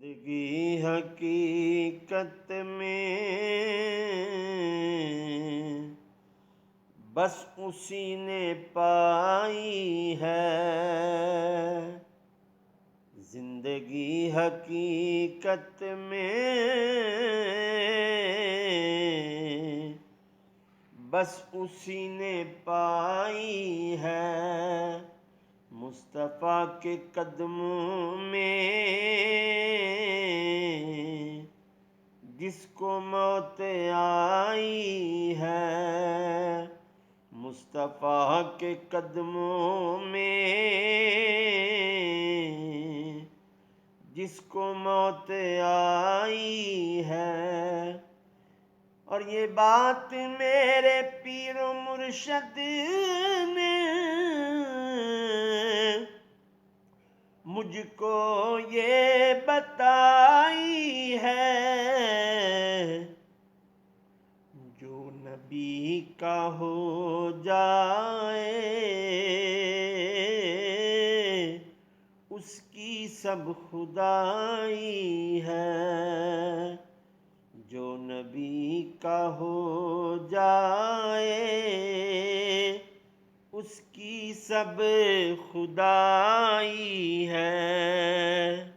زندگی حقیقت میں بس اسی نے پائی ہے۔ زندگی حقیقت میں بس اسی نے پائی ہے۔ مصطفیٰ کے قدموں میں جس کو موت آئی ہے، مصطفیٰ کے قدموں میں جس کو موت آئی ہے۔ اور یہ بات میرے پیر و مرشد نے مجھ کو یہ بتائی ہے، جو نبی کا ہو جائے اس کی سب خدائی ہے۔ جو نبی کا ہو جائے اس کی سب خدائی ہے۔